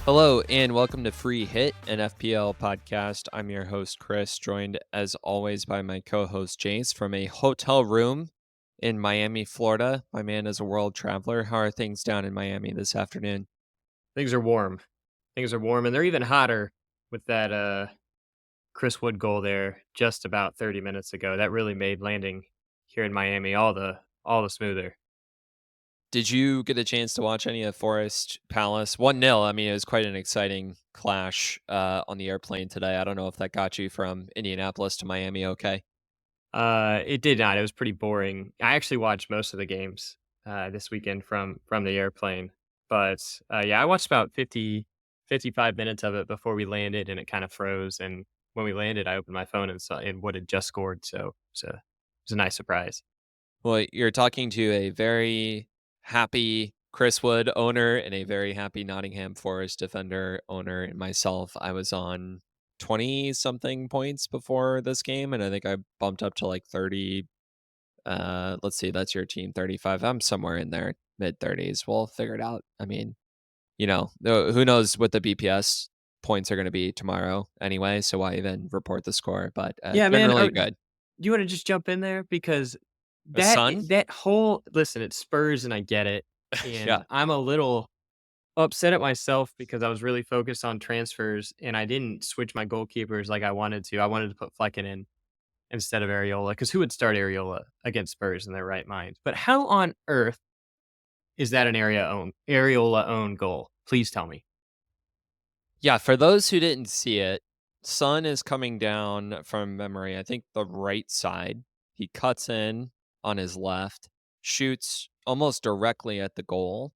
Hello and welcome to Free Hit, an FPL podcast. I'm your host, Chris, joined as always by my co host, Jace, from a hotel room in Miami, Florida. My man is a world traveler. How are things down in Miami this afternoon? Things are warm. Things are warm, and they're even hotter with that Chris Wood goal there just about 30 minutes ago. That really made landing here in Miami all the smoother. Did you get a chance to watch any of Forest Palace? 1-0. I mean, it was quite an exciting clash on the airplane today. I don't know if that got you from Indianapolis to Miami okay. It did not. It was pretty boring. I actually watched most of the games this weekend from the airplane, but yeah, I watched about 55 minutes of it before we landed, and it kind of froze. And when we landed, I opened my phone and saw and Wood had just scored, so it was a nice surprise. Well, you're talking to a very happy Chris Wood owner and a very happy Nottingham Forest defender owner and myself. I was on 20 something points before this game, and I think I bumped up to like 30. Let's see, that's your team 35. I'm somewhere in there, mid 30s. We'll figure it out. I mean, who knows what the BPS points are going to be tomorrow anyway, so why even report the score? But Yeah, man. generally good. Do you want to just jump in there because The sun? that whole listen, it's Spurs and I get it, and Yeah, I'm a little upset at myself because I was really focused on transfers and I didn't switch my goalkeepers like I wanted to. I wanted to put Flecken in instead of Areola because who would start Areola against Spurs in their right mind? But how on earth is that an Areola own goal? Please tell me. Yeah, for those who didn't see it, Sun is coming down from memory, I think the right side. He cuts in on his left, shoots almost directly at the goal.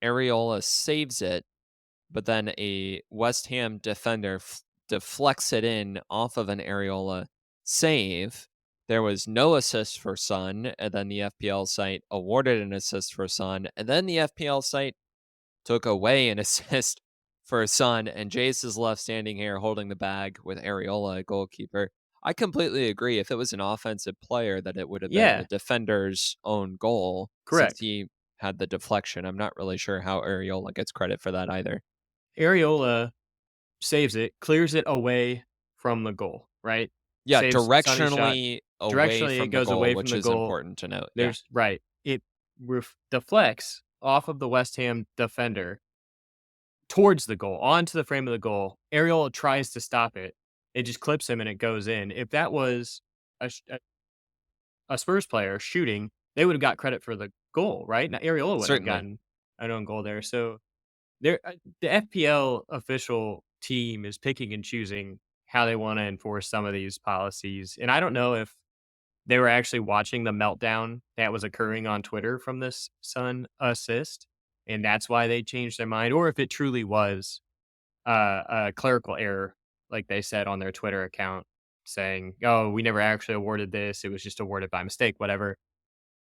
Areola saves it, but then a West Ham defender deflects it in off of an Areola save. There was no assist for Sun, and then the FPL site awarded an assist for Sun, and then the FPL site took away an assist for his son, and Jace is left standing here holding the bag with Areola, a goalkeeper. I completely agree. If it was an offensive player, that it would have been the Yeah, defender's own goal since correct. he had the deflection. I'm not really sure how Areola gets credit for that either. Areola saves it, clears it away from the goal, right? Yeah, Saves Sonny's shot. directionally away Directionally, it from the goes goal, away from which the is goal. important to note. Yeah, There's right. It deflects off of the West Ham defender towards the goal, onto the frame of the goal. Areola tries to stop it. It just clips him and it goes in. If that was a Spurs player shooting, they would have got credit for the goal, right? Now, Areola wouldn't have certainly. gotten an own goal there. So the FPL official team is picking and choosing how they want to enforce some of these policies. And I don't know if they were actually watching the meltdown that was occurring on Twitter from this Sun assist, and that's why they changed their mind, or if it truly was a clerical error, like they said on their Twitter account, saying, "Oh, we never actually awarded this; it was just awarded by mistake." Whatever.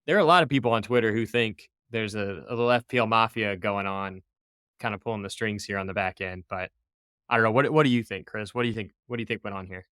There are a lot of people on Twitter who think there's a little FPL mafia going on, kind of pulling the strings here on the back end. But I don't know. What do you think, Chris? What do you think? What do you think went on here?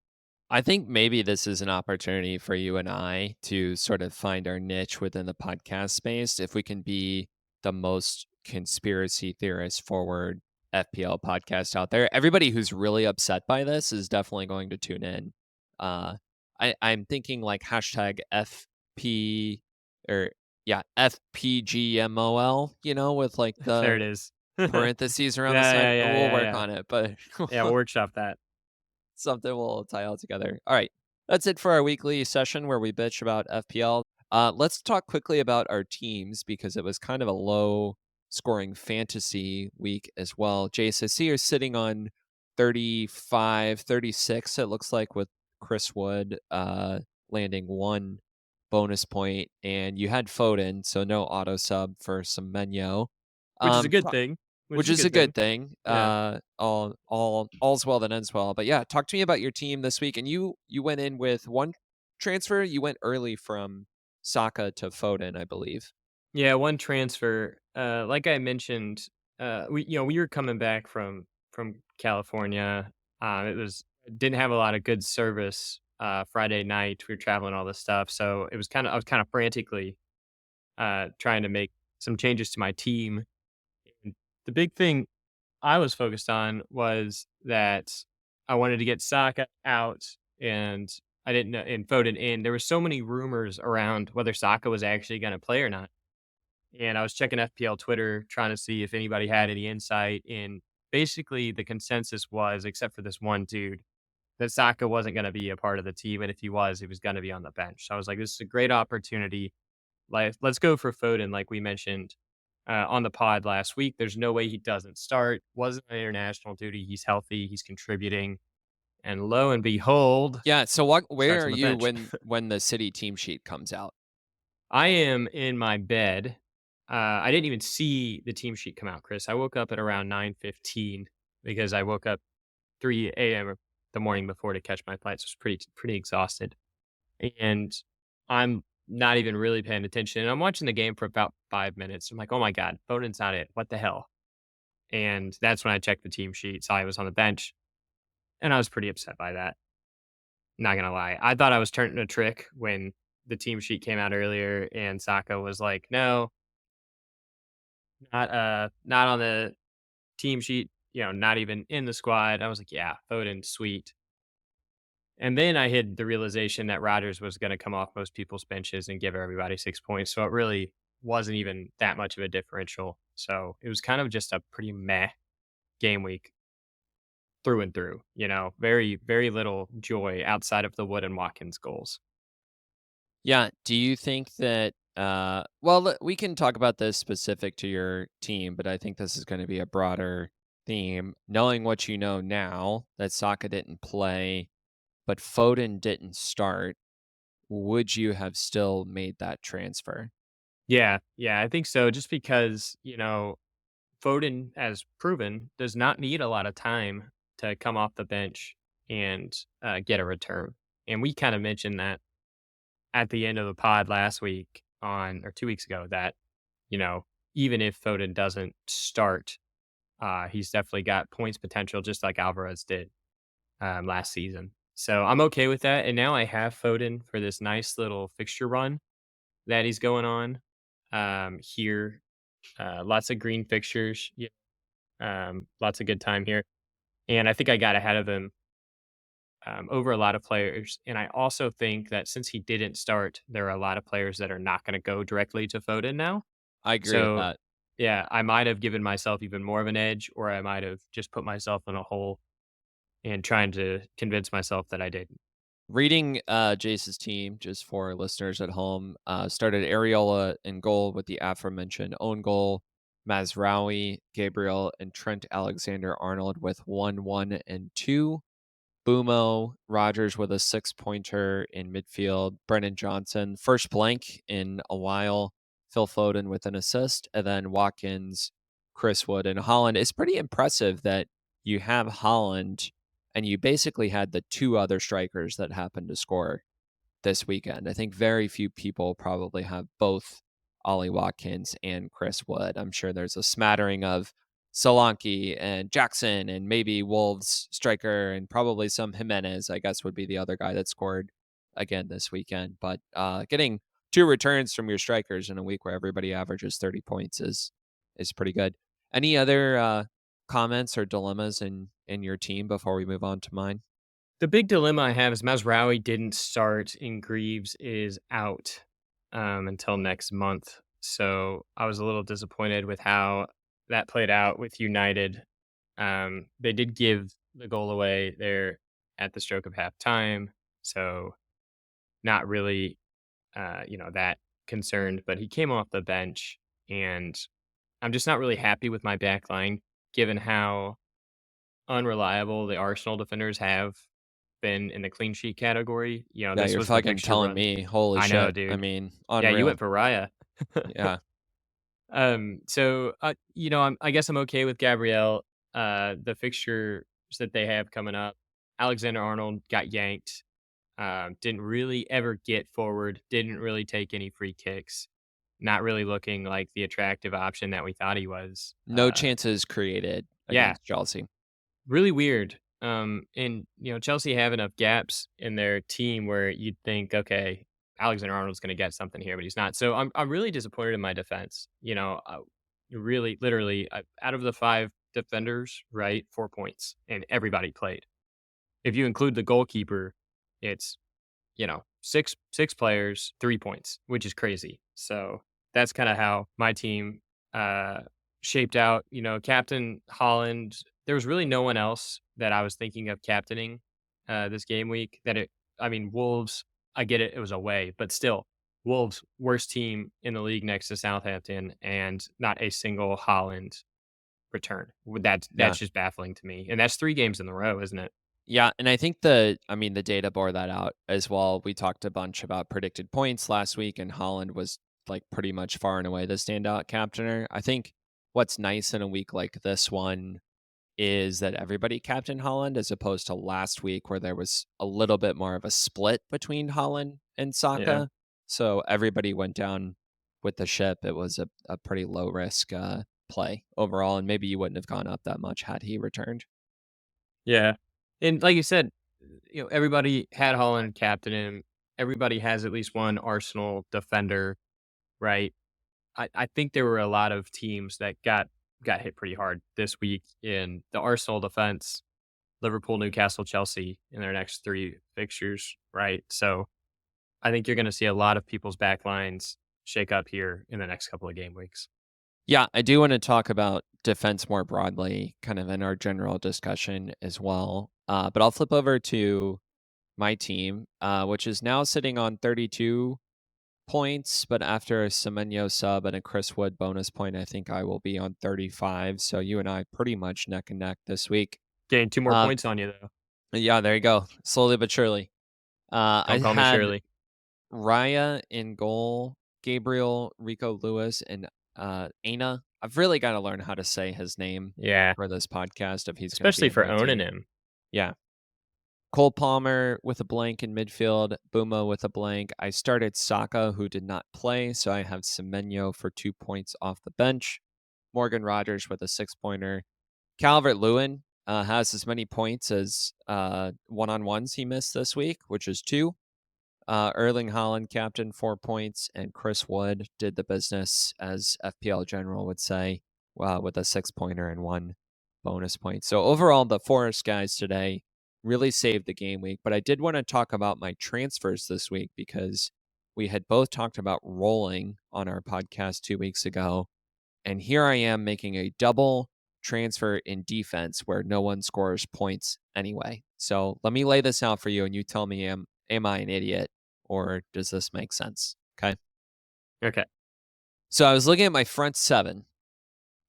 I think maybe this is an opportunity for you and I to sort of find our niche within the podcast space. If we can be the most conspiracy theorist forward FPL podcast out there, everybody who's really upset by this is definitely going to tune in. I'm thinking like hashtag FP or yeah, FPGMOL, with like There the it is. parentheses Yeah, around the side. yeah, yeah, We'll yeah, work yeah. on it, but Yeah, we'll workshop that. something will tie all together. All right. That's it for our weekly session where we bitch about FPL. Let's talk quickly about our teams because it was kind of a low scoring fantasy week as well. Jace, I see you're sitting on 35, 36, it looks like, with Chris Wood landing one bonus point, and you had Foden, so no auto sub for some Menyo. Which is a Um, good thing, which which is a is a good thing. good thing. Yeah. All's well that ends well. But yeah, talk to me about your team this week. And you went in with one transfer. You went early from Saka to Foden, I believe. Yeah, one transfer, like I mentioned, we were coming back from California. It was didn't have a lot of good service, Friday night. We were traveling all this stuff, so it was kinda I was kinda frantically, trying to make some changes to my team. And the big thing I was focused on was that I wanted to get Saka out and I didn't know and Foden in. There were so many rumors around whether Saka was actually going to play or not. And I was checking FPL Twitter trying to see if anybody had any insight. And basically, the consensus was, except for this one dude, that Saka wasn't going to be a part of the team. And if he was going to be on the bench. So I was like, this is a great opportunity. Like, let's go for Foden, like we mentioned on the pod last week. There's no way he doesn't start. Wasn't on international duty. He's healthy. He's contributing. And lo and behold, Yeah, so where starts are on the you bench. when the city team sheet comes out? I am in my bed. I didn't even see the team sheet come out, Chris. I woke up at around 9:15 because I woke up 3 a.m. the morning before to catch my flight. So I was pretty exhausted. And I'm not even really paying attention. And I'm watching the game for about 5 minutes. I'm like, oh my God, Foden's not it. What the hell? And that's when I checked the team sheet, saw he was on the bench. And I was pretty upset by that. Not gonna lie. I thought I was turning a trick when the team sheet came out earlier and Saka was like, no, not on the team sheet, not even in the squad. I was like, yeah, Foden, sweet. And then I had the realization that Rodgers was going to come off most people's benches and give everybody 6 points. So it really wasn't even that much of a differential. So it was kind of just a pretty meh game week through and through, very, very little joy outside of the Wood and Watkins goals. Yeah, do you think that well, we can talk about this specific to your team, but I think this is going to be a broader theme. Knowing what you know now that Saka didn't play, but Foden didn't start, would you have still made that transfer? Yeah. Yeah. I think so. Just because, Foden, as proven, does not need a lot of time to come off the bench and get a return. And we kind of mentioned that at the end of the pod last week or 2 weeks ago that, you know, even if Foden doesn't start, he's definitely got points potential just like Alvarez did last season. So I'm okay with that. And now I have Foden for this nice little fixture run that he's going on here. Lots of green fixtures, yeah, lots of good time here. And I think I got ahead of him over a lot of players. And I also think that since he didn't start, there are a lot of players that are not going to go directly to Foden now. I agree with So, that. yeah, I might have given myself even more of an edge, or I might have just put myself in a hole and trying to convince myself that I didn't. Reading Jace's team, just for listeners at home, started Areola in goal with the aforementioned own goal, Mazraoui, Gabriel, and Trent Alexander Arnold with 1, 1, and 2. Bumo, Rogers with a 6 pointer in midfield, Brennan Johnson, first blank in a while, Phil Foden with an assist, and then Watkins, Chris Wood, and Holland. It's pretty impressive that you have Holland and you basically had the two other strikers that happened to score this weekend. I think very few people probably have both Ollie Watkins and Chris Wood. I'm sure there's a smattering of Solanke and Jackson and maybe Wolves striker and probably some Jimenez, I guess would be the other guy that scored again this weekend. But getting two returns from your strikers in a week where everybody averages 30 points is pretty good. Any other comments or dilemmas in your team before we move on to mine? The big dilemma I have is Mazraoui didn't start and Greaves is out until next month. So I was a little disappointed with how that played out with United. They did give the goal away there at the stroke of halftime. So not really, that concerned, but he came off the bench and I'm just not really happy with my back line given how unreliable the Arsenal defenders have been in the clean sheet category. Yeah, This you're was the fucking fixture telling run. me. Holy I know, shit. I dude. mean, Yeah, you unreal. went for Raya. Yeah. I guess I'm okay with Gabrielle. The fixtures that they have coming up, Alexander Arnold got yanked. Didn't really ever get forward. Didn't really take any free kicks. Not really looking like the attractive option that we thought he was. No chances created Yeah, against Chelsea. really weird. And Chelsea have enough gaps in their team where you'd think, okay, Alexander Arnold's going to get something here, but he's not. So I'm really disappointed in my defense. Really, literally, out of the five defenders, right, 4 points, and everybody played. If you include the goalkeeper, it's, 6 players, 3 points, which is crazy. So, that's kinda how my team, uh, shaped out. Captain Holland, there was really no one else that I was thinking of captaining, this game week Wolves, I get it, it was away, but still, Wolves, worst team in the league next to Southampton, and not a single Holland return. That's Yeah. just baffling to me, and that's 3 games in a row, isn't it? Yeah, and I think the data bore that out as well. We talked a bunch about predicted points last week, and Holland was like pretty much far and away the standout captainer. I think what's nice in a week like this one is that everybody captained Holland as opposed to last week where there was a little bit more of a split between Holland and Yeah. Saka. So everybody went down with the ship. It was a pretty low risk play overall, and maybe you wouldn't have gone up that much had he returned. Yeah. And like you said, everybody had Holland captain him. Everybody has at least one Arsenal defender, right? I think there were a lot of teams that got hit pretty hard this week in the Arsenal defense, Liverpool, Newcastle, Chelsea in their next 3 fixtures, right? So I think you're gonna see a lot of people's backlines shake up here in the next couple of game weeks. Yeah, I do want to talk about defense more broadly, kind of in our general discussion as well. But I'll flip over to my team, which is now sitting on 32 points. But after a Semenyo sub and a Chris Wood bonus point, I think I will be on 35. So you and I pretty much neck and neck this week. Gain 2 more Uh, points on you though. yeah, there you go. Slowly but surely. I Don't call me had Shirley. Raya in goal, Gabriel, Rico Lewis, and Aina. I've really got to learn how to say his name Yeah. for this podcast if he's going to be Especially in for my owning team. him. Yeah. Cole Palmer with a blank in midfield, Buma with a blank. I started Saka, who did not play, so I have Semenyo for 2 points off the bench. Morgan Rogers with a 6-pointer. Calvert Lewin has as many points as one-on-ones he missed this week, which is 2. Erling Haaland, captain, 4 points, and Chris Wood did the business, as FPL General would say, with a 6-pointer and 1 bonus point. So overall, the Forest guys today really saved the game week. But I did want to talk about my transfers this week because we had both talked about rolling on our podcast 2 weeks ago. And here I am making a double transfer in defense where no one scores points anyway. So let me lay this out for you and you tell me, am I an idiot or does this make sense? Okay. Okay. So I was looking at my front 7.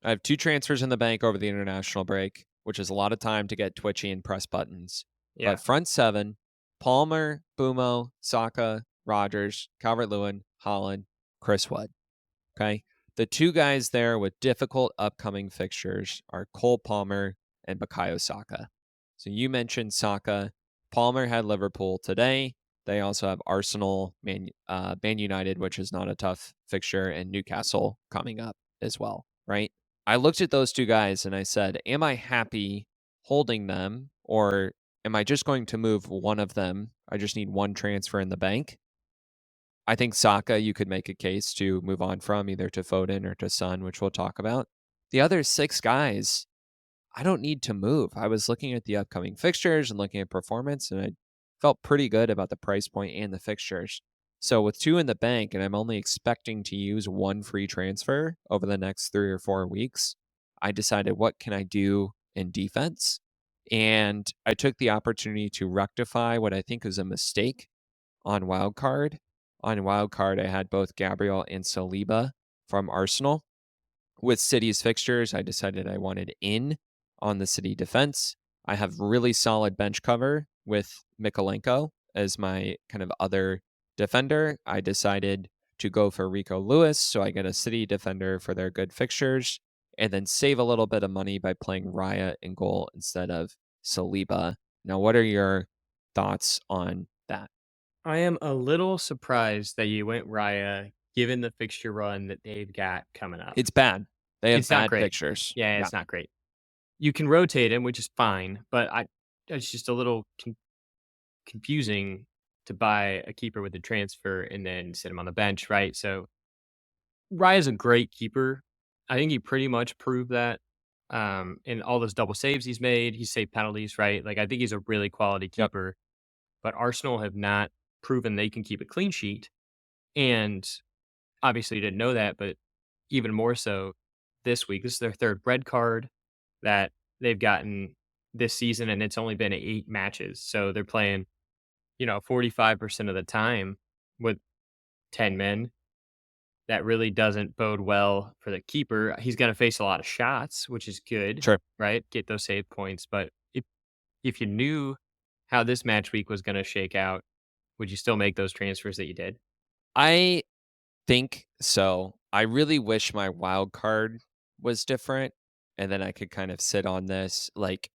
I have 2 transfers in the bank over the international break, which is a lot of time to get twitchy and press buttons. Yeah. But front 7, Palmer, Bumo, Saka, Rogers, Calvert-Lewin, Holland, Chris Wood. Okay. The 2 guys there with difficult upcoming fixtures are Cole Palmer and Bukayo Saka. So you mentioned Saka. Palmer had Liverpool today. They also have Arsenal, Man United, which is not a tough fixture, and Newcastle coming up as well, right? I looked at those 2 guys and I said, am I happy holding them or am I just going to move one of them? I just need 1 transfer in the bank. I think Saka, you could make a case to move on from either to Foden or to Son, which we'll talk about. The other 6 guys, I don't need to move. I was looking at the upcoming fixtures and looking at performance, and I felt pretty good about the price point and the fixtures. So with 2 in the bank, and I'm only expecting to use 1 free transfer over the next 3 or 4 weeks, I decided what can I do in defense? And I took the opportunity to rectify what I think is a mistake on Wildcard. On Wildcard, I had both Gabriel and Saliba from Arsenal. With City's fixtures, I decided I wanted in on the City defense. I have really solid bench cover with Mikolenko as my kind of other defender. I decided to go for Rico Lewis, so I get a City defender for their good fixtures, and then save a little bit of money by playing Raya in goal instead of Saliba. Now, what are your thoughts on that? I am a little surprised that you went Raya given the fixture run that they've got coming up. It's bad. They have It's not bad great. fixtures. Yeah, Yeah. it's not great. You can rotate him, which is fine, but it's just a little confusing to buy a keeper with a transfer and then sit him on the bench, right? So Raya's a great keeper. I think he pretty much proved that and all those double saves he's made. He's saved penalties, right? Like, I think he's a really quality Yep. keeper, but Arsenal have not proven they can keep a clean sheet. And obviously, you didn't know that, but even more so this week. This is their third red card that they've gotten this season, and it's only been 8 matches. So they're playing, 45% of the time with 10 men. That really doesn't bode well for the keeper. He's going to face a lot of shots, which is good, Sure. right? Get those save points. But if you knew how this match week was going to shake out, would you still make those transfers that you did? I think so. I really wish my wild card was different and then I could kind of sit on this. Like,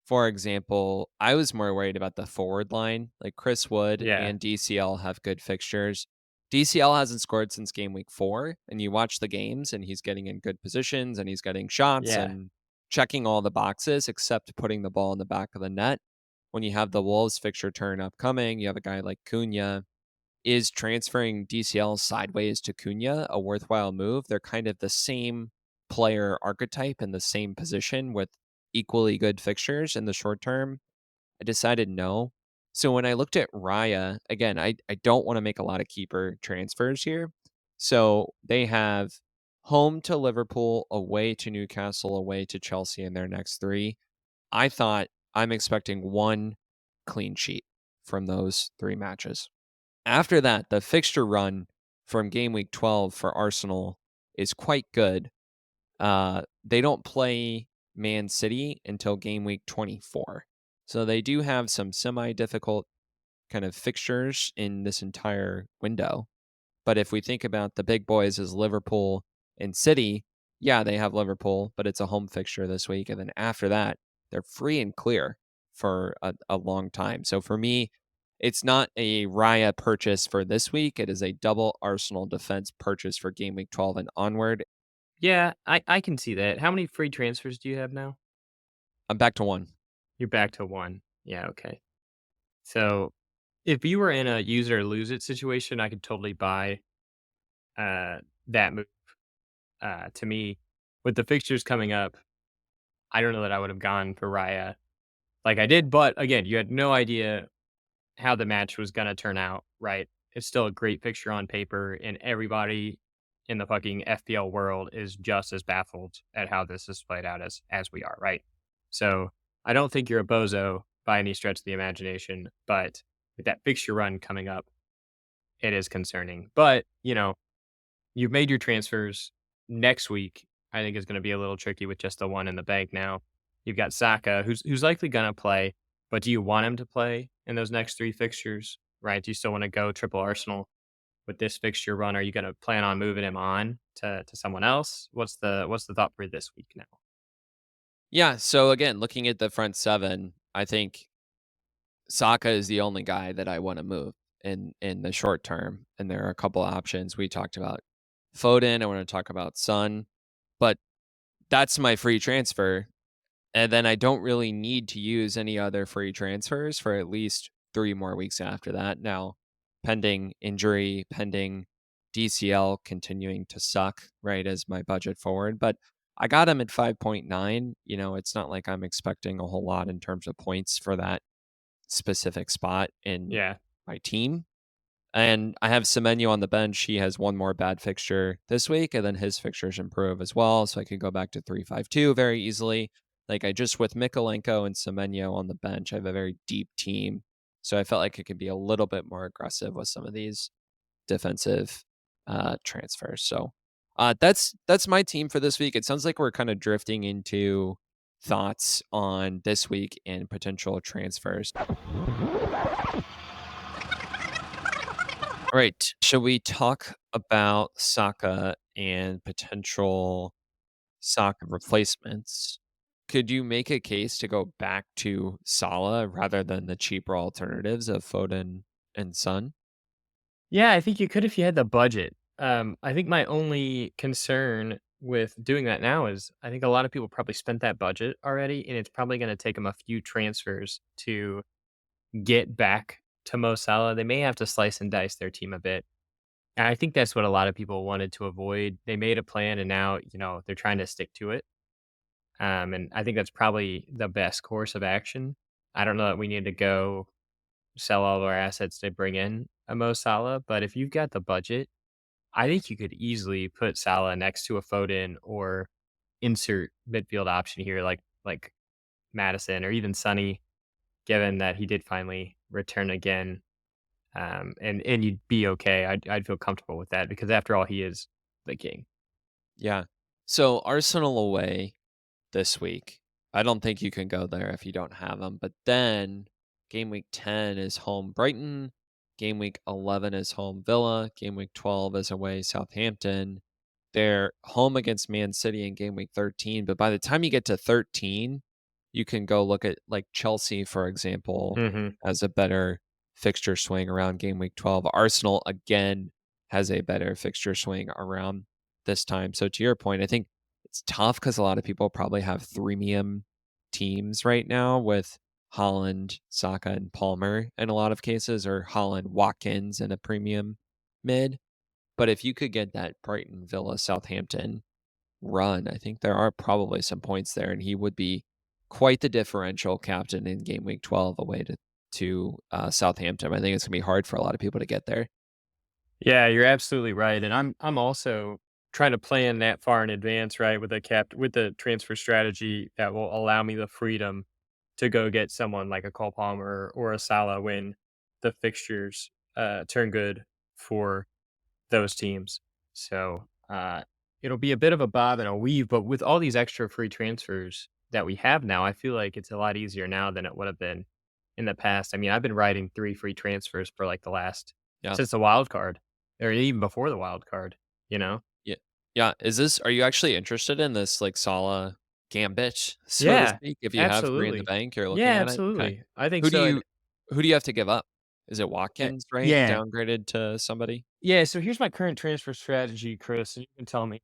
for example, I was more worried about the forward line. Like Chris Wood Yeah. and DCL have good fixtures. DCL hasn't scored since game week 4, and you watch the games and he's getting in good positions and he's getting shots Yeah. and checking all the boxes except putting the ball in the back of the net. When you have the Wolves fixture turn upcoming, you have a guy like Cunha. Is transferring DCL sideways to Cunha a worthwhile move? They're kind of the same player archetype in the same position with equally good fixtures in the short term. I decided no. So when I looked at Raya, again, I don't want to make a lot of keeper transfers here. So they have home to Liverpool, away to Newcastle, away to Chelsea in their next three. I thought I'm expecting one clean sheet from those three matches. After that, the fixture run from game week 12 for Arsenal is quite good. They don't play Man City until game week 24. So they do have some semi difficult kind of fixtures in this entire window. But if we think about the big boys as Liverpool and City, yeah, they have Liverpool, but it's a home fixture this week. And then after that, they're free and clear for a long time. So for me, it's not a Raya purchase for this week. It is a double Arsenal defense purchase for game week 12 and onward. Yeah, I can see that. How many free transfers do you have now? I'm back to one. You're back to 1. Yeah, okay. So, if you were in a use it or lose it situation, I could totally buy, uh, that move. To me, with the fixtures coming up, I don't know that I would have gone for Raya like I did, but again, you had no idea how the match was gonna turn out, right? It's still a great picture on paper, and everybody in the fucking FPL world is just as baffled at how this has played out as we are, right? So I don't think you're a bozo by any stretch of the imagination, but with that fixture run coming up, it is concerning. But you've made your transfers. Next week, I think is going to be a little tricky with just the one in the bank now. You've got Saka, who's likely going to play, but do you want him to play in those next 3 fixtures? Right? Do you still want to go triple Arsenal with this fixture run? Are you going to plan on moving him on to someone else? What's the thought for this week now? Yeah. So again, looking at the front seven, I think Saka is the only guy that I want to move in the short term. And there are a couple of options. We talked about Foden. I want to talk about Sun, but that's my free transfer. And then I don't really need to use any other free transfers for at least 3 more weeks after that. Now, pending injury, pending DCL continuing to suck, right, as my budget forward. But I got him at 5.9. It's not like I'm expecting a whole lot in terms of points for that specific spot in Yeah. my team. And I have Semenyo on the bench. He has one more bad fixture this week, and then his fixtures improve as well. So I could go back to 3-5-2 very easily. Like I just with Mikolenko and Semenyo on the bench, I have a very deep team. So I felt like it could be a little bit more aggressive with some of these defensive transfers. So that's my team for this week. It sounds like we're kind of drifting into thoughts on this week and potential transfers. All right. Should we talk about Saka and potential Saka replacements? Could you make a case to go back to Salah rather than the cheaper alternatives of Foden and Son? Yeah, I think you could if you had the budget. I think my only concern with doing that now is I think a lot of people probably spent that budget already, and it's probably going to take them a few transfers to get back to Mo Salah. They may have to slice and dice their team a bit. And I think that's what a lot of people wanted to avoid. They made a plan and now, they're trying to stick to it. And I think that's probably the best course of action. I don't know that we need to go sell all of our assets to bring in a Mo Salah, but if you've got the budget, I think you could easily put Salah next to a Foden or insert midfield option here, like Madison or even Sonny, given that he did finally return again. And you'd be okay. I'd feel comfortable with that because after all, he is the king. Yeah. So Arsenal away this week. I don't think you can go there if you don't have them. But then game week 10 is home Brighton. Game week 11 is home Villa. Game week 12 is away Southampton. They're home against Man City in game week 13. But by the time you get to 13, you can go look at like Chelsea, for example, Hmm. as a better fixture swing around game week 12. Arsenal, again, has a better fixture swing around this time. So to your point, I think it's tough because a lot of people probably have premium teams right now with Holland, Saka, and Palmer in a lot of cases, or Holland, Watkins, and a premium mid. But if you could get that Brighton, Villa, Southampton run, I think there are probably some points there, and he would be quite the differential captain in game week 12 away to Southampton. I think it's gonna be hard for a lot of people to get there. Yeah, you're absolutely right, and I'm also trying to plan that far in advance, right, with the transfer strategy that will allow me the freedom to go get someone like a Cole Palmer or a Salah when the fixtures turn good for those teams. So it'll be a bit of a bob and a weave, but with all these extra free transfers that we have now, I feel like it's a lot easier now than it would have been in the past. I mean, I've been writing 3 free transfers for like the last Yeah. since the wild card, or even before the wild card. You know? Yeah. Yeah. Are you actually interested in this like Sala gambit, so to Yeah, speak? If you have three in the absolutely. bank, you're Yeah, looking at it. Okay. absolutely. I think Who do so. you who do you have to give up? Is it Uh, Watkins, right? yeah, Downgraded to somebody? yeah. So here's my current transfer strategy, Chris, and you can tell me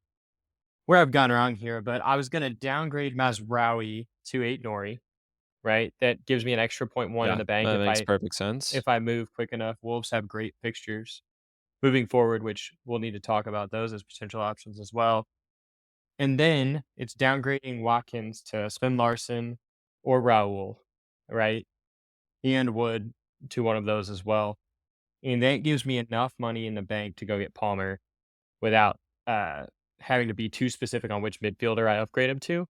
where I've gone wrong here. But I was going to downgrade Mazraoui to 8 Nori, right? That gives me an extra point one in Yeah, the bank that makes perfect sense. if I move quick enough. Wolves have great fixtures moving forward, which we'll need to talk about those as potential options as well. And then it's downgrading Watkins to Sven Larson or Raul, right? And Wood to one of those as well. And that gives me enough money in the bank to go get Palmer without uh, having to be too specific on which midfielder I upgrade him to.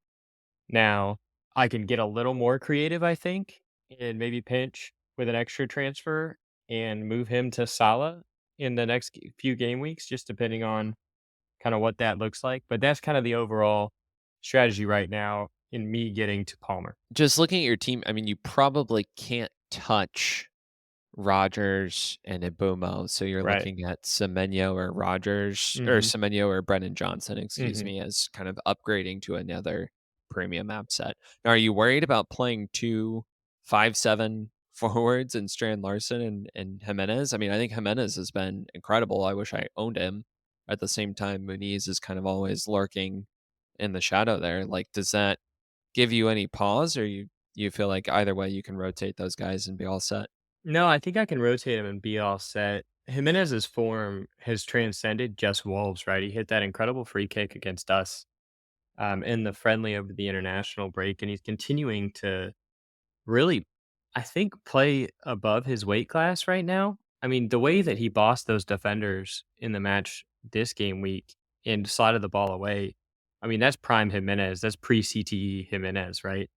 Now, I can get a little more creative, I think, and maybe pinch with an extra transfer and move him to Salah in the next few game weeks, just depending on kind of what that looks like. But that's kind of the overall strategy right now in me getting to Palmer. Just looking at your team, I mean, you probably can't touch Rogers and Ibumo, so you're Right. looking at Semenyo or Rogers or Hmm. Semenyo or Brennan Johnson, excuse Hmm. me, as kind of upgrading to another premium app set. Now, are you worried about playing 2 5-7 forwards and Strand Larson and Jimenez? I mean, I think Jimenez has been incredible. I wish I owned him. At the same time, Muniz is kind of always lurking in the shadow there. Like, does that give you any pause, or you feel like either way you can rotate those guys and be all set? No, I think I can rotate him and be all set. Jimenez's form has transcended just Wolves, right? He hit that incredible free kick against us in the friendly over the international break, and he's continuing to really, I think, play above his weight class right now. I mean, the way that he bossed those defenders in the match this game week and slotted the ball away, I mean, that's prime Jimenez. That's pre CTE Jimenez, right?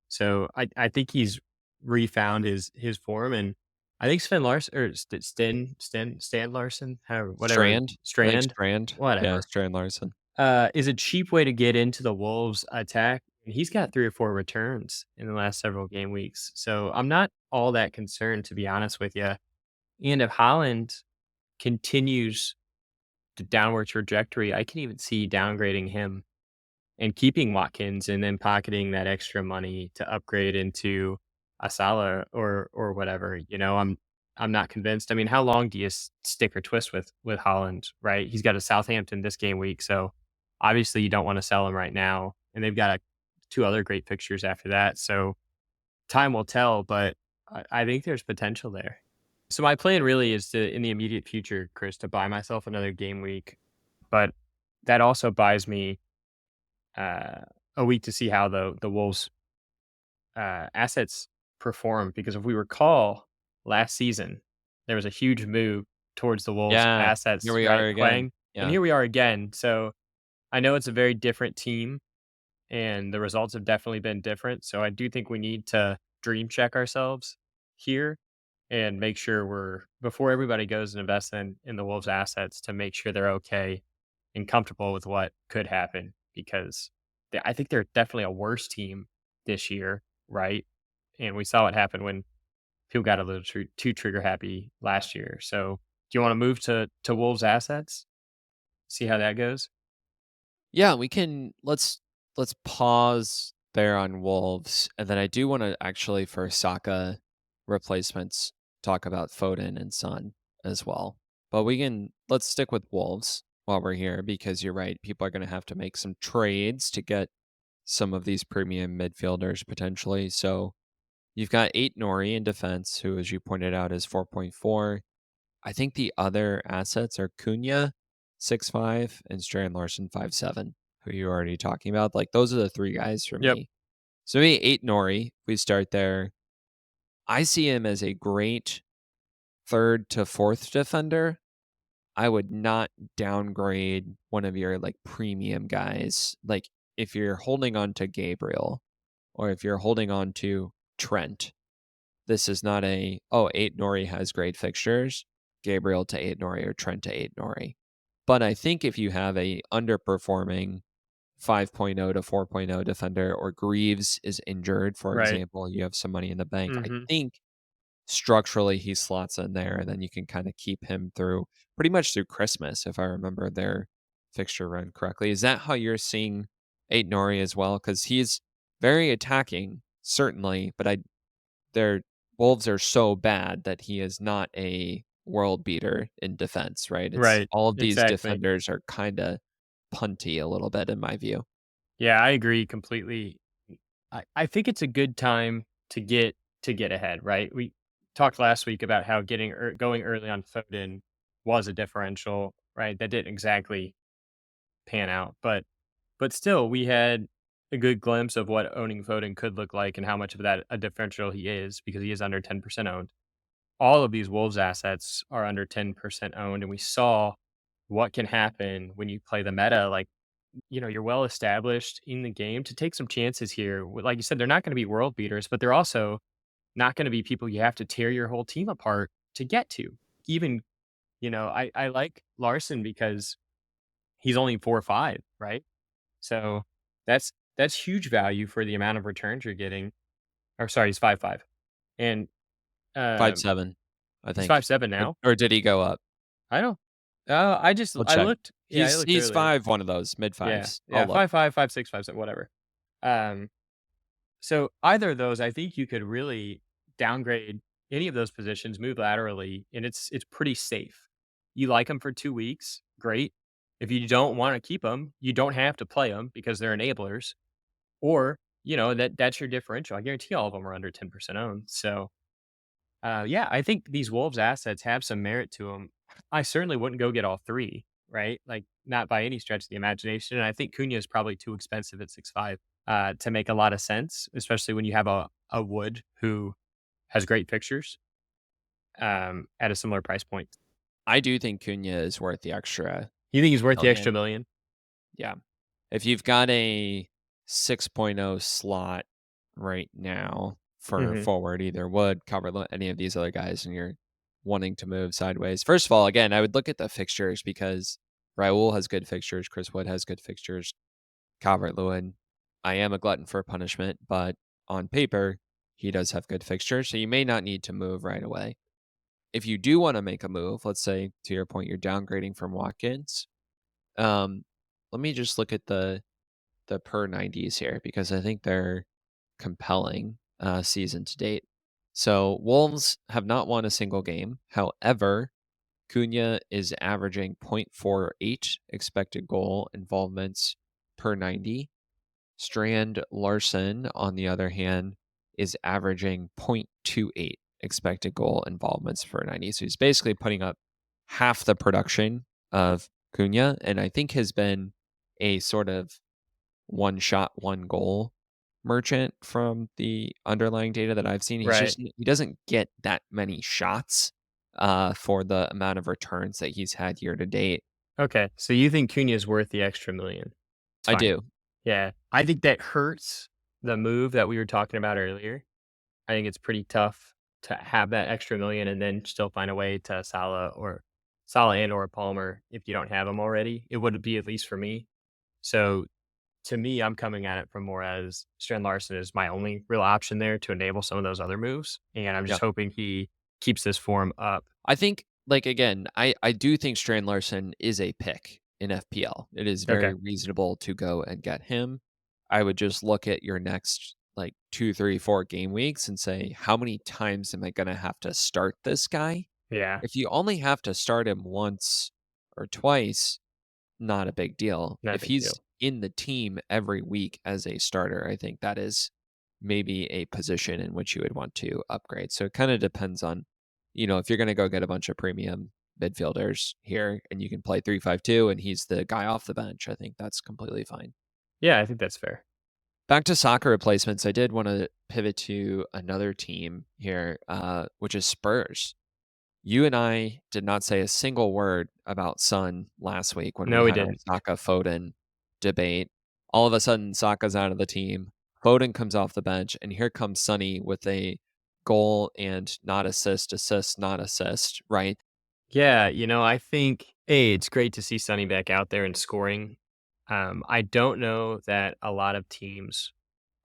So I think he's refound his form, and I think Sven Larson or Stan Larson, however, whatever Strand? I think Strand, Strand. Yeah, whatever, Strand Larson. is a cheap way to get into the Wolves attack. He's got 3 or 4 returns in the last several game weeks, so I'm not all that concerned, to be honest with you. And if Holland continues the downward trajectory, I can even see downgrading him and keeping Watkins and then pocketing that extra money to upgrade into a Salah or whatever. I'm not convinced. I mean, how long do you stick or twist with Holland, right? He's got a Southampton this game week, so obviously you don't want to sell him right now, and they've got 2 other great fixtures after that. So time will tell, but I think there's potential there. So my plan really is to, in the immediate future, Chris, to buy myself another game week, but that also buys me a week to see how the Wolves assets perform because if we recall last season, there was a huge move towards the Wolves Yeah, here assets, we are right, again. playing, and Yeah. here we are again. So I know it's a very different team, and the results have definitely been different. So I do think we need to dream check ourselves here and make sure we're before everybody goes and invests in the Wolves assets to make sure they're okay and comfortable with what could happen because I think they're definitely a worse team this year, right? And we saw what happened when people got a little too trigger happy last year. So, do you want to move to Wolves assets? See how that goes? Yeah, we can let's pause there on Wolves, and then I do wanna actually for Saka replacements talk about Foden and Son as well. But let's stick with Wolves while we're here because you're right, people are gonna have to make some trades to get some of these premium midfielders potentially. So, you've got 8 Nori in defense, who, as you pointed out, is 4.4. I think the other assets are Cunha, 6'5", and Strand Larson, 5'7", who you're already talking about. Like, those are the 3 guys for Yep. me. So maybe 8 Nori, we start there. I see him as a great 3rd to 4th defender. I would not downgrade one of your, like, premium guys. Like, if you're holding on to Gabriel or if you're holding on to Trent, this is not oh, 8 Nori has great fixtures, Gabriel to 8 Nori or Trent to 8 Nori. But I think if you have a underperforming 5.0 to 4.0 defender or Greaves is injured, for Right. example, you have some money in the bank, I Mhm. think structurally he slots in there and then you can kind of keep him through pretty much through Christmas, if I remember their fixture run correctly. Is that how you're seeing 8 Nori as well? Because he's very attacking, certainly, but their Wolves are so bad that he is not a world beater in defense, right? It's Right. all of these Exactly. defenders are kinda punty a little bit in my view. Yeah, I agree completely. I think it's a good time to get ahead, right? We talked last week about how going early on Foden was a differential, right? That didn't exactly pan out, but still, we had a good glimpse of what owning Foden could look like and how much of that a differential he is because he is under 10% owned. All of these Wolves assets are under 10% owned, and we saw what can happen when you play the meta. Like, you're well established in the game to take some chances here. Like you said, they're not going to be world beaters, but they're also not going to be people you have to tear your whole team apart to get to. Even, I like Larson because he's only 4 or 5, right? So that's huge value for the amount of returns you're getting. Or sorry, he's 5'5", and 5'7", I he's think. 5'7" Or now. did he go up? I don't. I'll I check. looked. Yeah, I looked He's earlier. 5 one of those, Yeah, mid-5s. yeah, I'll look. 5'5", 5'6", 5'7", whatever. Um, so either of those, I think you could really downgrade any of those positions, move laterally, and it's pretty safe. You like them for 2 weeks, great. If you don't want to keep them, you don't have to play them because they're enablers. Or that's your differential. I guarantee all of them are under 10% owned. So yeah, I think these Wolves assets have some merit to them. I certainly wouldn't go get all three, right? Like, not by any stretch of the imagination. And I think Cunha is probably too expensive at 6'5" to make a lot of sense, especially when you have a Wood who has great fixtures at a similar price point. I do think Cunha is worth the extra You think he's worth the extra million. million? Yeah. If you've got a 6.0 slot right now for Hmm. forward, either Wood, Calvert, any of these other guys, and you're wanting to move sideways. First of all, again, I would look at the fixtures because Raul has good fixtures, Chris Wood has good fixtures, Calvert Lewin. I am a glutton for punishment, but on paper, he does have good fixtures, so you may not need to move right away. If you do want to make a move, let's say to your point, you're downgrading from Watkins. Um, let me just look at the per 90s here because I think they're compelling season to date. So Wolves have not won a single game. However, Cunha is averaging 0.48 expected goal involvements per 90. Strand Larson, on the other hand, is averaging 0.28 expected goal involvements per 90. So he's basically putting up half the production of Cunha, and I think has been a sort of one shot, one goal merchant from the underlying data that I've seen. Right. He doesn't get that many shots for the amount of returns that he's had year to date. Okay. So you think Cunha is worth the extra million? It's I fine. do. Yeah. I think that hurts the move that we were talking about earlier. I think it's pretty tough to have that extra million and then still find a way to Salah and or Palmer if you don't have them already. It would be at least for me. So to me, I'm coming at it from more as Strand Larson is my only real option there to enable some of those other moves. And I'm Yeah. just hoping he keeps this form up. I think, like, again, I do think Strand Larson is a pick in FPL. It is Okay. very reasonable to go and get him. I would just look at your next like 2, 3, 4 game weeks and say, how many times am I going to have to start this guy? Yeah. If you only have to start him once or twice, not a big deal. Not a If big he's deal. in the team every week as a starter, I think that is maybe a position in which you would want to upgrade. So it kind of depends on, if you're going to go get a bunch of premium midfielders here and you can play 3-5-2 and he's the guy off the bench, I think that's completely fine. Yeah, I think that's fair. Back to soccer replacements, I did want to pivot to another team here, which is Spurs. You and I did not say a single word about Son last week when we No, we had our didn't. Saka Foden debate. All of a sudden, Saka's out of the team. Foden comes off the bench, and here comes Sonny with a goal and not assist, assist, not assist, right? Yeah, I think it's great to see Sonny back out there and scoring. I don't know that a lot of teams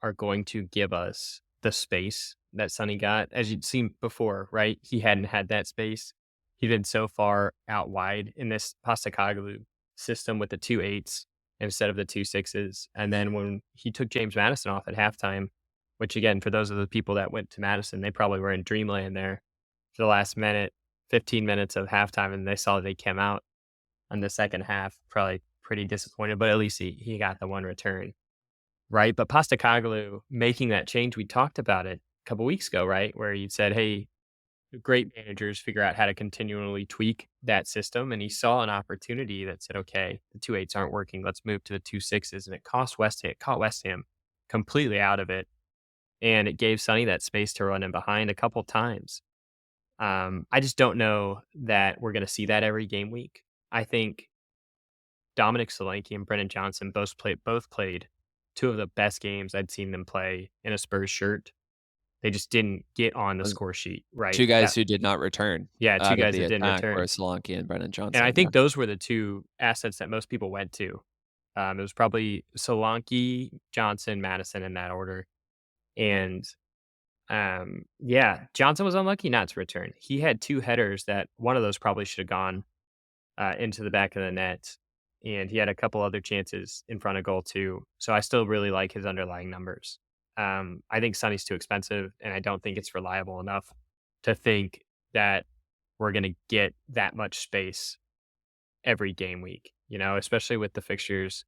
are going to give us the space that Sonny got. As you'd seen before, right? He hadn't had that space. He'd been so far out wide in this Postacoglu system with the two eights instead of the two sixes. And then when he took James Madison off at halftime, which again, for those of the people that went to Madison, they probably were in dreamland there for the last 15 minutes of halftime, and they saw they came out on the second half, probably pretty disappointed, but at least he got the one return. Right, but Postacoglu making that change, we talked about it a couple weeks ago, right? Where you said, "Hey, great managers figure out how to continually tweak that system," and he saw an opportunity that said, "Okay, the two eights aren't working. Let's move to the two sixes." And it caught West Ham completely out of it, and it gave Sonny that space to run in behind a couple times. I just don't know that we're going to see that every game week. I think Dominic Solanke and Brennan Johnson both played two of the best games I'd seen them play in a Spurs shirt. They just didn't get on the Those score sheet, right? 2 guys who did not return Yeah, 2 out of guys the that didn't attack were return. Solanke and Brennan And I Johnson, yeah. think those were the 2 assets that most people went to. It was probably Solanke, Johnson, Madison in that order. And, yeah, Johnson was unlucky not to return. He had 2 headers that one of those probably should have gone into the back of the net, and he had a couple other chances in front of goal too. So I still really like his underlying numbers. I think Sonny's too expensive, and I don't think it's reliable enough to think that we're going to get that much space every game week. Especially with the fixtures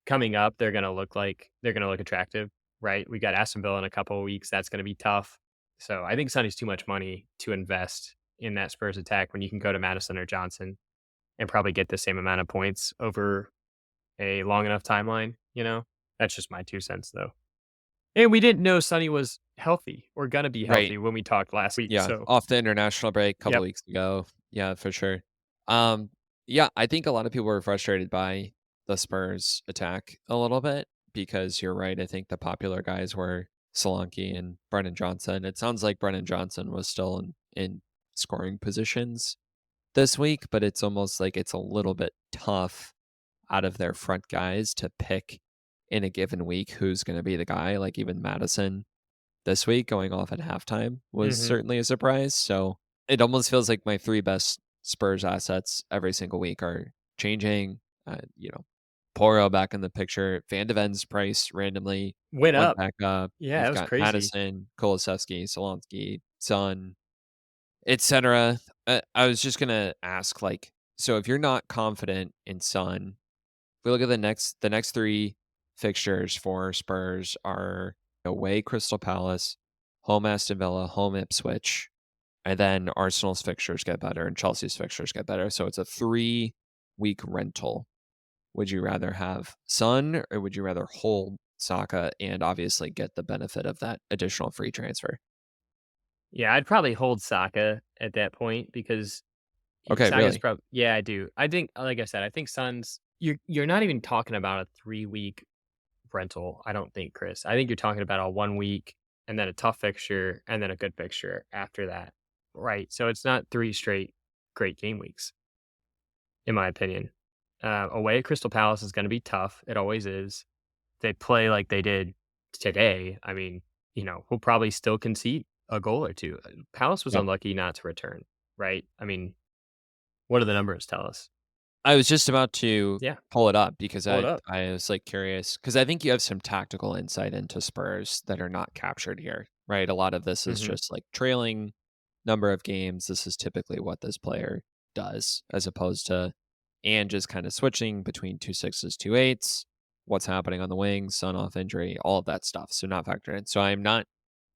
coming up, they're going to look attractive, right? We got Aston Villa in a couple of weeks. That's going to be tough. So I think Sonny's too much money to invest in that Spurs attack when you can go to Madison or Johnson and probably get the same amount of points over a long enough timeline. That's just my 2 cents, though. And we didn't know Sonny was healthy or gonna be Right. healthy when we talked last week, Yeah, so off the international break a couple yep. weeks ago. Yeah, for sure. Um, yeah, I think a lot of people were frustrated by the Spurs attack a little bit because you're right. I think the popular guys were Solanke and Brennan Johnson. It sounds like Brennan Johnson was still in scoring positions this week, but it's almost like it's a little bit tough out of their front guys to pick in a given week who's going to be the guy. Like even Madison this week going off at halftime was Mhm. certainly a surprise. So it almost feels like my 3 best Spurs assets every single week are changing. Poro back in the picture. Van de Ven's price randomly Went went up. back up. Yeah, You've that was got crazy. Madison, Kulusevski, Solonsky, Son, etc. I was just gonna ask, like, so if you're not confident in Son, if we look at the next 3 fixtures for Spurs are away Crystal Palace, home Aston Villa, home Ipswich, and then Arsenal's fixtures get better and Chelsea's fixtures get better. So it's a 3-week rental. Would you rather have Son or would you rather hold Saka and obviously get the benefit of that additional free transfer? Yeah, I'd probably hold Saka at that point because Okay, Saka's really? probably yeah, I do. I think, like I said, I think Sun's you're not even talking about a 3-week rental, I don't think, Chris. I think you're talking about a 1 week and then a tough fixture and then a good fixture after that. Right. So it's not 3 straight great game weeks, in my opinion. Away at Crystal Palace is going to be tough. It always is. They play like they did today. I mean, we'll probably still concede a goal or two. Palace was Yep. unlucky not to return, right? I mean, what do the numbers tell us? I was just about to Yeah, pull it up because pull it I up. I was, like, curious because I think you have some tactical insight into Spurs that are not captured here, right? A lot of this is Hmm. just, like, trailing number of games. This is typically what this player does as opposed to and just kinda switching between 2 sixes, 2 eights, what's happening on the wings, Son off injury, all of that stuff, so not factored in. So I'm not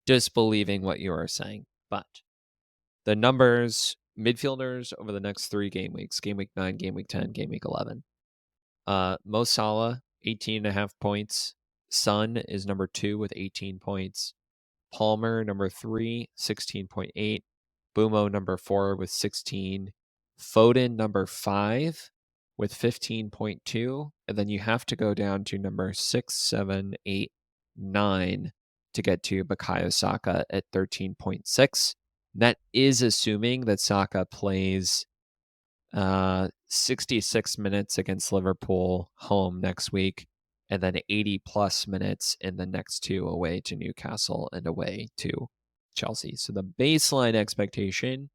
disbelieving what you are saying, but the numbers, midfielders over the next 3 game weeks, game week 9, game week 10, game week 11. Mo Salah, 18.5 points. Son is number 2 with 18 points. Palmer, number 3, 16.8. Bumo, number 4 with 16. Foden, number 5 with 15.2. And then you have to go down to number 6, 7, 8, 9 to get to Bukayo Saka at 13.6. That is assuming that Saka plays 66 minutes against Liverpool home next week, and then 80 plus minutes in the next two away to Newcastle and away to Chelsea. So the baseline expectation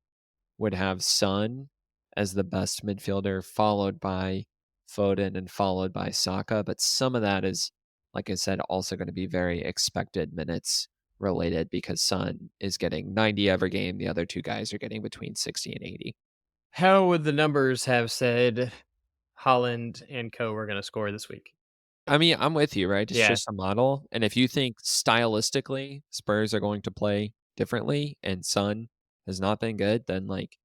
would have Son as the best midfielder, followed by Foden and followed by Saka. But some of that is, like I said, also going to be very expected minutes related because Son is getting 90 every game. The other two guys are getting between 60 and 80. How would the numbers have said Holland and co were going to score this week? I mean, I'm with you, right? It's Yeah. just a model. And if you think stylistically Spurs are going to play differently and Sun has not been good, then like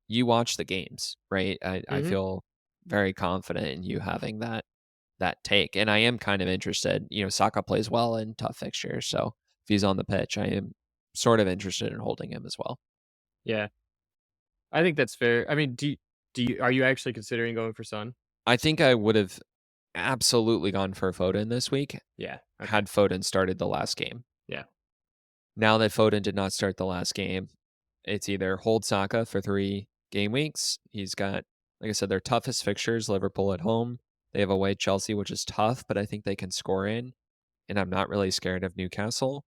you watch the games, right? I Hmm. feel very confident in you having that take. And I am kind of interested. Saka plays well in tough fixtures. So if he's on the pitch, I am sort of interested in holding him as well. Yeah. I think that's fair. I mean, are you actually considering going for Sun? I think I would have absolutely gone for Foden this week Yeah. Okay. had Foden started the last game. Yeah. Now that Foden did not start the last game, it's either hold Saka for 3 game weeks. He's got, like I said, their toughest fixtures, Liverpool at home. They have away Chelsea, which is tough, but I think they can score in. And I'm not really scared of Newcastle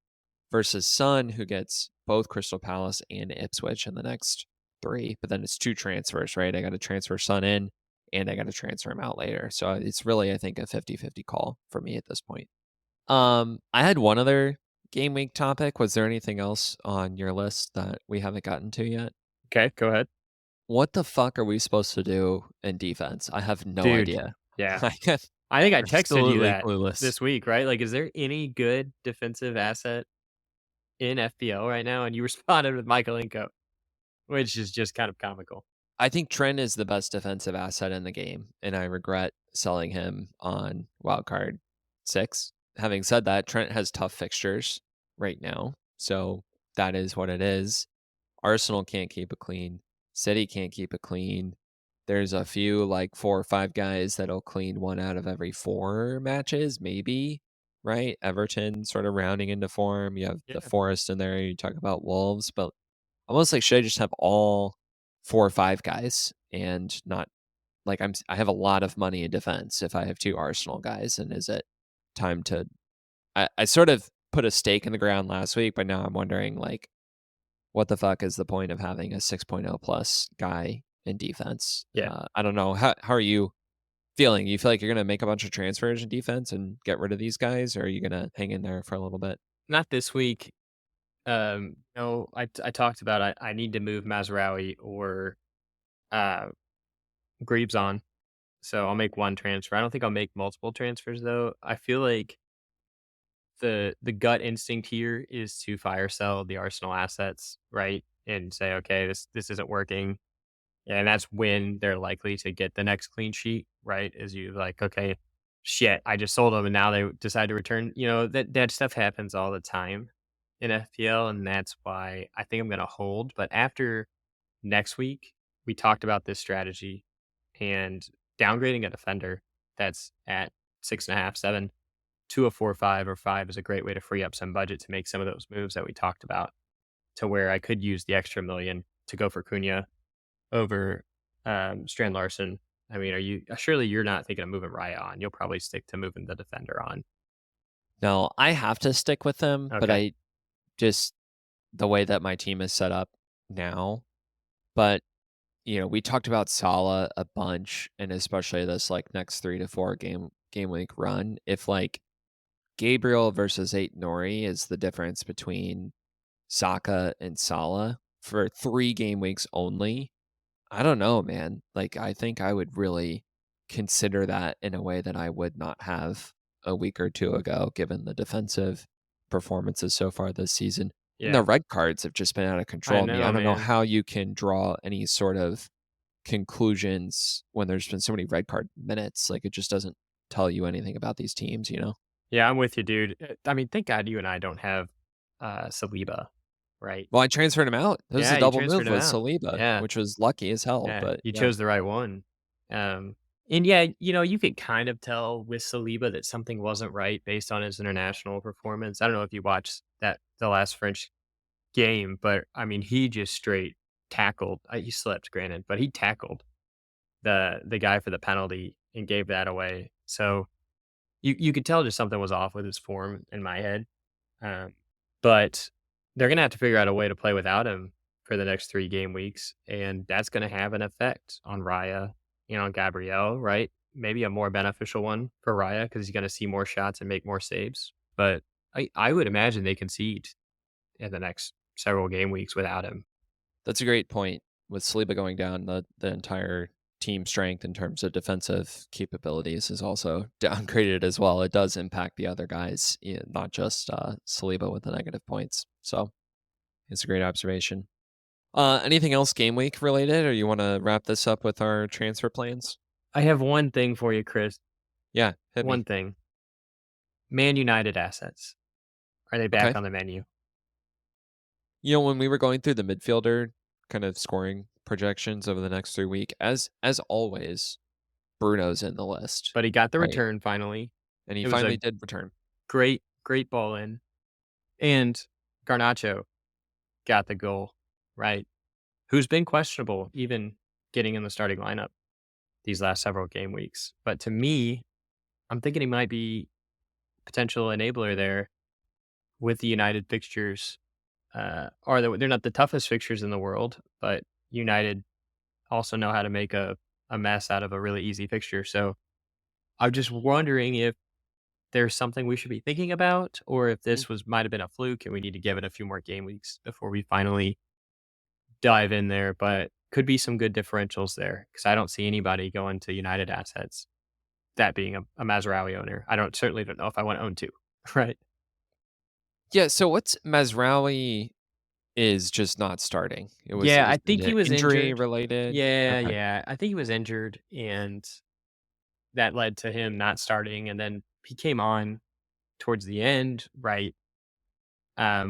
versus Son, who gets both Crystal Palace and Ipswich in the next 3. But then it's 2 transfers, right? I got to transfer Son in and I got to transfer him out later. So it's really, I think, a 50-50 call for me at this point. I had one other game week topic. Was there anything else on your list that we haven't gotten to yet? Okay. Go ahead. What the fuck are we supposed to do in defense? I have no Dude. idea. Yeah. I am I think I texted you absolutely that clueless. this week, right? Like, is there any good defensive asset in FPL right now? And you responded with Michaelenko, which is just kind of comical. I think Trent is the best defensive asset in the game, and I regret selling him on wildcard 6. Having said that, Trent has tough fixtures right now, so that is what it is. Arsenal can't keep it clean. City can't keep it clean. There's a few like 4 or 5 guys that'll clean 1 out of every 4 matches, maybe, right? Everton sort of rounding into form. You have the Yeah. Forest in there. You talk about Wolves, but almost like should I just have all 4 or 5 guys and not like I have a lot of money in defense if I have 2 Arsenal guys, and is it time to I sort of put a stake in the ground last week, but now I'm wondering like what the fuck is the point of having a 6.0 plus guy in defense? Yeah. I don't know. How are you feeling? You feel like you're gonna make a bunch of transfers in defense and get rid of these guys, or are you gonna hang in there for a little bit? Not this week. No, I talked about I need to move Mazraoui or uh Greaves on. So I'll make one transfer. I don't think I'll make multiple transfers though. I feel like the gut instinct here is to fire sell the Arsenal assets, right? And say, okay, this isn't working. Yeah, and that's when they're likely to get the next clean sheet, right? Is you like, okay, shit, I just sold them and now they decide to return. That stuff happens all the time in FPL, and that's why I think I'm gonna hold. But after next week, we talked about this strategy and downgrading a defender that's at 6.5, 7 to a 4, 5, or 5 is a great way to free up some budget to make some of those moves that we talked about, to where I could use the extra million to go for Cunha over Strand Larson. I mean, surely you're not thinking of moving Raya on. You'll probably stick to moving the defender on. No, I have to stick with him, but Okay. I just the way that my team is set up now. But, we talked about Salah a bunch, and especially this, like, next 3 to 4 game week run. If, like, Gabriel versus Eight Nori is the difference between Saka and Salah for 3 game weeks only, I don't know, man. Like, I think I would really consider that in a way that I would not have a week or 2 ago, given the defensive performances so far this season. And the Yeah. red cards have just been out of I control of me. I know, don't know man. how you can draw any sort of conclusions when there's been so many red card minutes. Like, it just doesn't tell you anything about these teams, you know? Yeah, I'm with you, dude. I mean, thank God you and I don't have Saliba, right? Well, I transferred him out. It was Yeah, a you double transferred move him with out. Saliba, Yeah. which was lucky as hell, Yeah. but You yeah. chose the right one. And yeah, you could kind of tell with Saliba that something wasn't right based on his international performance. I don't know if you watched the last French game, but I mean, he just straight tackled. He slipped, granted, but he tackled the guy for the penalty and gave that away. So you could tell just something was off with his form in my head. Um, but they're gonna have to figure out a way to play without him for the next 3 game weeks, and that's gonna have an effect on Raya, Gabrielle, right? Maybe a more beneficial one for Raya because he's gonna see more shots and make more saves. But I would imagine they concede in the next several game weeks without him. That's a great point. With Saliba going down, the entire team strength in terms of defensive capabilities is also downgraded as well. It does impact the other guys, not just Saliba with the negative points. So it's a great observation. Anything else game week related, or you want to wrap this up with our transfer plans? I have one thing for you, Chris. Yeah, hit One me. thing. Man United assets. Are they back Okay. on the menu? When we were going through the midfielder kind of scoring projections over the next 3 week, as always, Bruno's in the list, But he got the right? return finally. And he It was finally a did return. great, great ball in. And Garnacho got the goal, right? Who's been questionable, even getting in the starting lineup these last several game weeks. But to me, I'm thinking he might be potential enabler there with the United fixtures. They're not the toughest fixtures in the world, but United also know how to make a mess out of a really easy fixture. So I'm just wondering if there's something we should be thinking about, or if Mm. this was might have been a fluke and we need to give it a few more game weeks before we finally dive in there. But could be some good differentials there because I don't see anybody going to United assets. That being a Mazraoui owner, I certainly don't know if I want to own two. Right? Yeah, so what's Mazraoui is just not starting. Yeah, I Is think he it was injury injured. related? Yeah, Okay. yeah, I think he was injured, and that led to him not starting. And then he came on towards the end, right?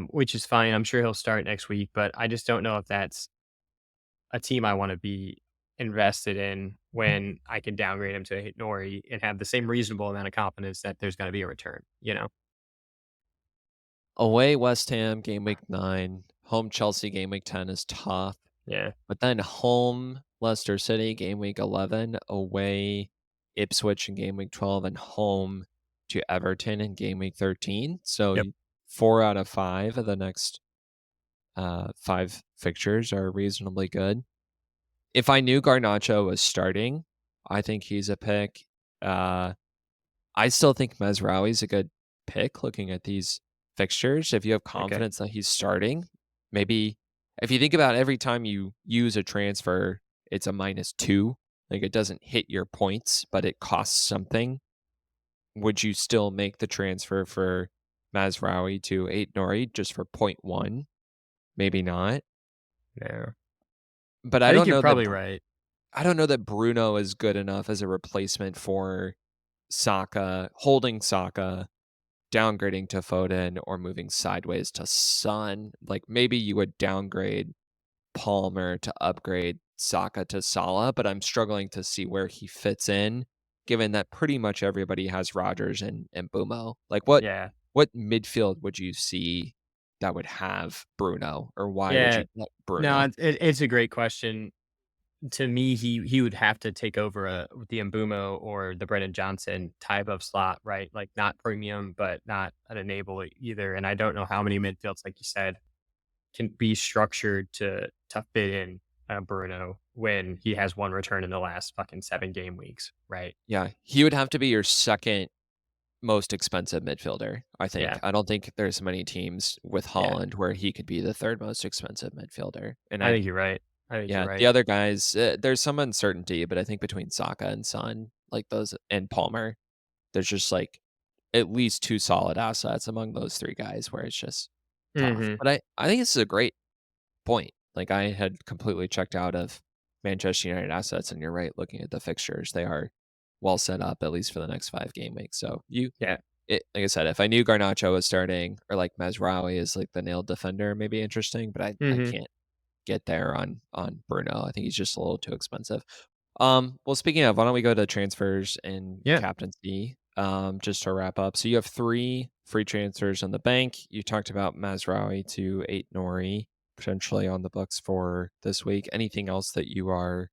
Which is fine. I'm sure he'll start next week, but I just don't know if that's a team I want to be invested in when I can downgrade him to a Nori and have the same reasonable amount of confidence that there's going to be a return. Away West Ham game week 9, home Chelsea game week 10 is tough, Yeah. but then home Leicester City game week 11, away Ipswich in game week 12, and home to Everton in game week 13. So Yep. 4 out of 5 of the next 5 fixtures are reasonably good. If I knew Garnacho was starting, I think he's a pick. I still think Mazraoui's a good pick looking at these fixtures. If you have Okay. confidence that he's starting, maybe if you think about every time you use a transfer, it's a -2. Like, it doesn't hit your points, but it costs something. Would you still make the transfer for Mazraoui to 8 Nori just for point 0.1? Maybe not. Yeah. but I think you're probably right. I don't know that Bruno is good enough as a replacement for Saka, holding Saka, downgrading to Foden, or moving sideways to Son. Like, maybe you would downgrade Palmer to upgrade Saka to Salah, but I'm struggling to see where he fits in, given that pretty much everybody has Rodgers and Bumo. Like, Yeah. what midfield would you see that would have Bruno, or why would Yeah. you get No, Bruno? it's a great question. To me, he would have to take over the Mbumo or the Brennan Johnson type of slot, right? Like not premium, but not an enable either. And I don't know how many midfields, like you said, can be structured to fit in Bruno when he has one return in the last fucking 7 game weeks, right? Yeah, he would have to be your second most expensive midfielder, I think. Yeah, I don't think there's many teams with yeah. Holland where he could be the 3rd most expensive midfielder, and I think you're right. I think you're yeah, the right. other guys, there's some uncertainty, but I think between Saka and Son, like those and Palmer, there's just, like, at least 2 solid assets among those 3 guys where it's just tough. Hmm. But I think this is a great point. Like, I had completely checked out of Manchester United assets, and you're right, looking at the fixtures, they are well set up, at least for the next 5 game weeks. So Yeah. like I said, if I knew Garnacho was starting, or like Mazraoui is like the nailed defender, maybe interesting, but I Hmm. can't get there on Bruno. I think he's just a little too expensive. Well, speaking of, why don't we go to transfers and Yeah. captaincy, just to wrap up. So you have 3 free transfers in the bank. You talked about Mazraoui to 8 Nori, potentially on the books for this week. Anything else that you are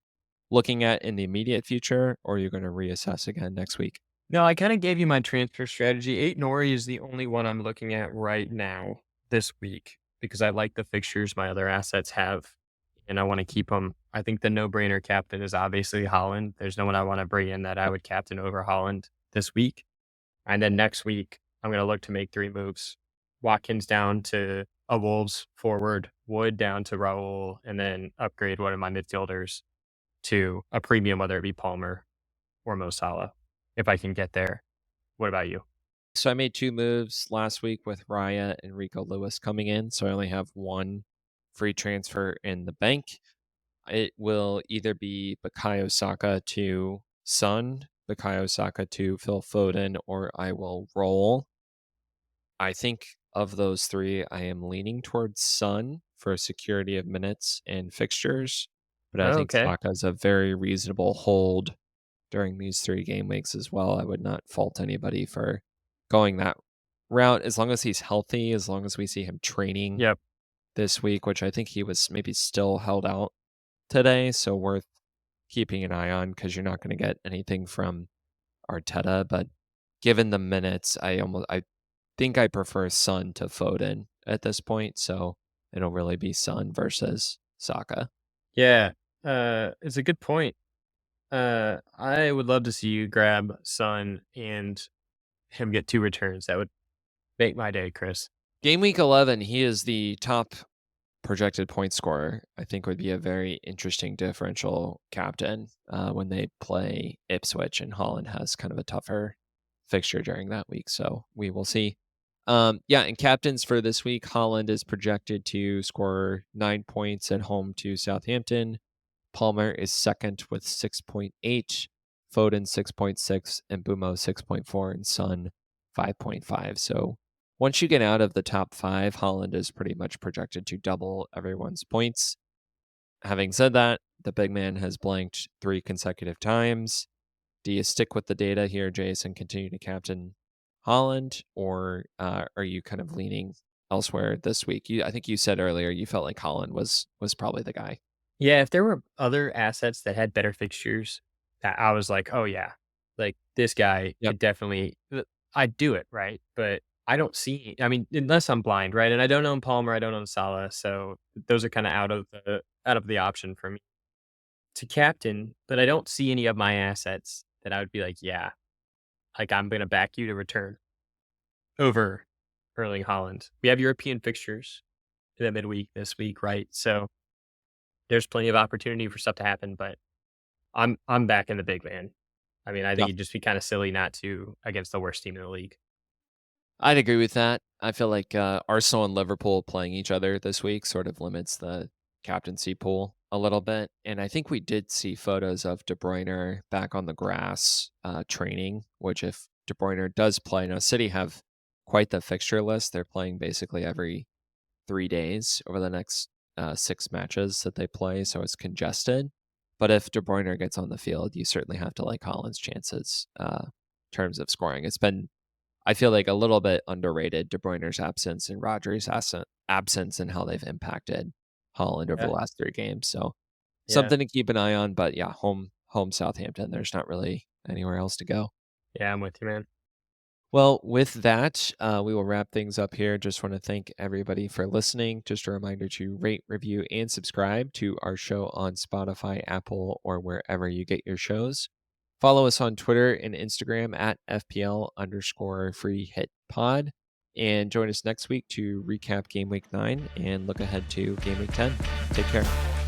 looking at in the immediate future, or you're going to reassess again next week? No, I kind of gave you my transfer strategy. 8 Nori is the only one I'm looking at right now this week because I like the fixtures my other assets have and I want to keep them. I think the no brainer captain is obviously Holland. There's no one I want to bring in that I Yep. would captain over Holland this week. And then next week, I'm going to look to make 3 moves. Watkins down to a Wolves forward, Wood down to Raul, and then upgrade one of my midfielders to a premium, whether it be Palmer or Mo Salah, if I can get there. What about you? So I made 2 moves last week with Raya and Rico Lewis coming in, so I only have 1 free transfer in the bank. It will either be Bukayo Saka to Son, Bukayo Saka to Phil Foden, or I will roll. I think of those 3, I am leaning towards Son for security of minutes and fixtures, but I think Okay. Saka is a very reasonable hold during these 3 game weeks as well. I would not fault anybody for going that route as long as he's healthy, as long as we see him training Yep. this week, which I think he was maybe still held out today, so worth keeping an eye on because you're not going to get anything from Arteta. But given the minutes, I think I prefer Son to Foden at this point, so it'll really be Son versus Saka. Yeah. It's a good point. I would love to see you grab Son and him get 2 returns. That would make my day, Chris. Game week 11, he is the top projected point scorer. I think would be a very interesting differential captain when they play Ipswich, and Holland has kind of a tougher fixture during that week. So we will see. Yeah, and captains for this week, Holland is projected to score 9 points at home to Southampton. Palmer is second with 6.8, Foden 6.6, and Bumo 6.4, and Son 5.5. So once you get out of the top 5, Holland is pretty much projected to double everyone's points. Having said that, the big man has blanked 3 consecutive times. Do you stick with the data here, Jace, and continue to captain Holland, or are you kind of leaning elsewhere this week? I think you said earlier you felt like Holland was probably the guy. Yeah, if there were other assets that had better fixtures, that I was like, oh yeah, like this guy Yep. could definitely, I'd do it, right? But I don't see. I mean, unless I'm blind, right? And I don't own Palmer, I don't own Salah, so those are kind of out of the option for me to captain. But I don't see any of my assets that I would be like, yeah, like I'm gonna back you to return over Erling Holland. We have European fixtures in the midweek this week, right? So there's plenty of opportunity for stuff to happen, but I'm back in the big man. I mean, I think Yeah, it'd just be kinda silly not to against the worst team in the league. I'd agree with that. I feel like Arsenal and Liverpool playing each other this week sort of limits the captaincy pool a little bit, and I think we did see photos of De Bruyne back on the grass, training, which if De Bruyne does play now, City have quite the fixture list. They're playing basically every 3 days over the next, 6 matches that they play, so it's congested. But if De Bruyne gets on the field, you certainly have to like Haaland's chances, in terms of scoring. It's been, I feel like, a little bit underrated, De Bruyne's absence and Rodri's absence and how they've impacted Haaland over the Yeah, last 3 games, so yeah, something to keep an eye on, but yeah, home Southampton, there's not really anywhere else to go. yeah. I'm with you, man. Well, with that, we will wrap things up here. Just want to thank everybody for listening. Just a reminder to rate, review, and subscribe to our show on Spotify, Apple, or wherever you get your shows. Follow us on Twitter and Instagram at FPL_free hit pod. And join us next week to recap Game Week 9 and look ahead to Game Week 10. Take care.